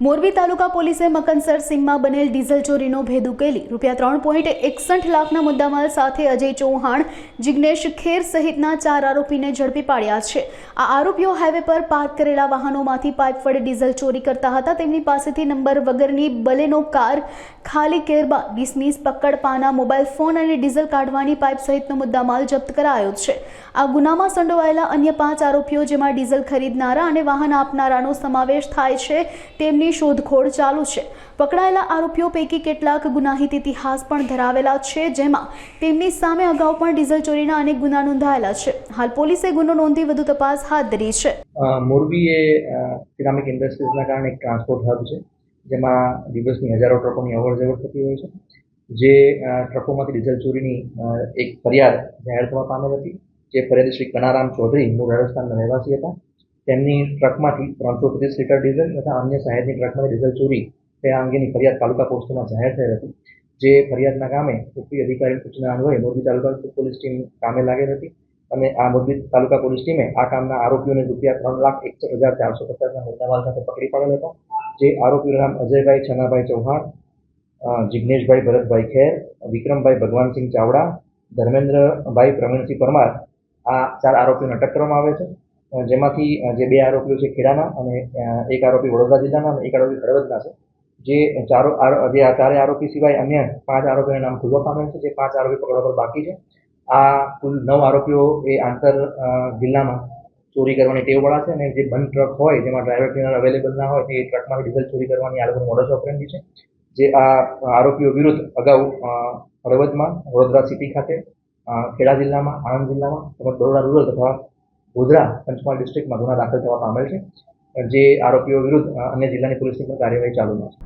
મોરબી તાલુકા પોલીસે મકનસર સીમમાં બનેલ ડીઝલ ચોરીનો ભેદ ઉકેલી ₹3.61 લાખના મુદ્દામાલ સાથે અજય ચૌહાણ, જિગ્નેશ ખેર સહિતના 4 આરોપીને ઝડપી પાડ્યા છે। આ આરોપીઓ હાઈવે પર પાર્ક કરેલા વાહનોમાંથી પાઇપ વડે ડીઝલ ચોરી કરતા હતા। તેમની પાસેથી નંબર વગરની બલેનો કાર, ખાલી કેરબા, ડિસમિસ, પકડ પાના, મોબાઈલ ફોન અને ડીઝલ કાઢવાની પાઇપ સહિતનો મુદ્દામાલ જપ્ત કરાયો છે। આ ગુનામાં સંડોવાયેલા અન્ય 5 આરોપીઓ, જેમાં ડીઝલ ખરીદનારા અને વાહન આપનારાનો સમાવેશ થાય છે, તેમની શોધખોળ ચાલુ છે। પકડાયેલા આરોપીઓ પૈકી કેટલાક ગુનાહિત ઇતિહાસ પણ ધરાવેલા છે, જેમાં તેમની સામે અગાઉ પણ ડીઝલ ચોરીના અનેક ગુના નોંધાયેલા છે। હાલ પોલીસે ગુનો નોંધી વધુ તપાસ હાથ ધરી છે। મોરબી એ સિરામિક ઇન્ડસ્ટ્રીઝના કારણે એક ટ્રાન્સપોર્ટ હબ છે, જેમાં દિવસની હજારો ટ્રકોની અવરજવર થતી હોય છે। જે ટ્રકોમાંથી ડીઝલ ચોરીની એક ફરિયાદ જાહેર થવા પામેલ હતી। જે ફરિયાદી શ્રી કનારામ ચૌધરી મૂળ રાજસ્થાનના રહેવાસી હતા। તેમની ટ્રકમાંથી 330 લીટર ડીઝલ તથા અન્ય સહાયકની ટ્રકમાંથી ડીઝલ ચોરી તે અંગેની ફરિયાદ તાલુકા પોસ્ટમાં જાહેર થઈ હતી। જે ફરિયાદના કામે ઉપરી અધિકારી સૂચના અન્વયે મોરબી તાલુકા પોલીસ ટીમ કામે લાગેલ હતી અને આ મોરબી તાલુકા પોલીસ ટીમે આ કામના આરોપીઓને ₹3,61,450ના મુદ્દામાલ સાથે પકડી પાડેલ હતા। જે આરોપીઓના નામ અજયભાઈ છનાભાઈ ચૌહાણ, જિગ્નેશભાઈ ભરતભાઈ ખેર, વિક્રમભાઈ ભગવાનસિંહ ચાવડા, ધર્મેન્દ્રભાઈ પ્રવીણસિંહ પરમાર, આ 4 આરોપીઓને અટક કરવામાં આવે છે। જેમાંથી જે 2 આરોપીઓ છે ખેડાના અને એક આરોપી વડોદરા જિલ્લાના અને એક આરોપી હળવદના છે। જે આ 4 આરોપી સિવાય અન્ય 5 આરોપીઓના નામ ખુલવા પામેલ છે। જે 5 આરોપી પકડવા પર બાકી છે। આ કુલ 9 આરોપીઓ એ આંતર જિલ્લામાં ચોરી કરવાની ટેવવાળા છે અને જે બંધ ટ્રક હોય, જેમાં ડ્રાઈવર ક્લીનર અવેલેબલ ના હોય, તે ટ્રકમાંથી ડીઝલ ચોરી કરવાની આ લોકોનું મોડસ ઓપરેન્ડી છે। જે આ આરોપીઓ વિરુદ્ધ અગાઉ હળવદમાં, વડોદરા સિટી ખાતે, ખેડા જિલ્લામાં, આણંદ જિલ્લામાં તેમજ બરોડા રૂરલ તથા ગોધરા પંચમહાલ ડિસ્ટ્રિક્ટમાં ગુના દાખલ થવા પામેલ છે। જે આરોપીઓ વિરુદ્ધ અન્ય જિલ્લાની પોલીસની પણ કાર્યવાહી ચાલુમાં છે।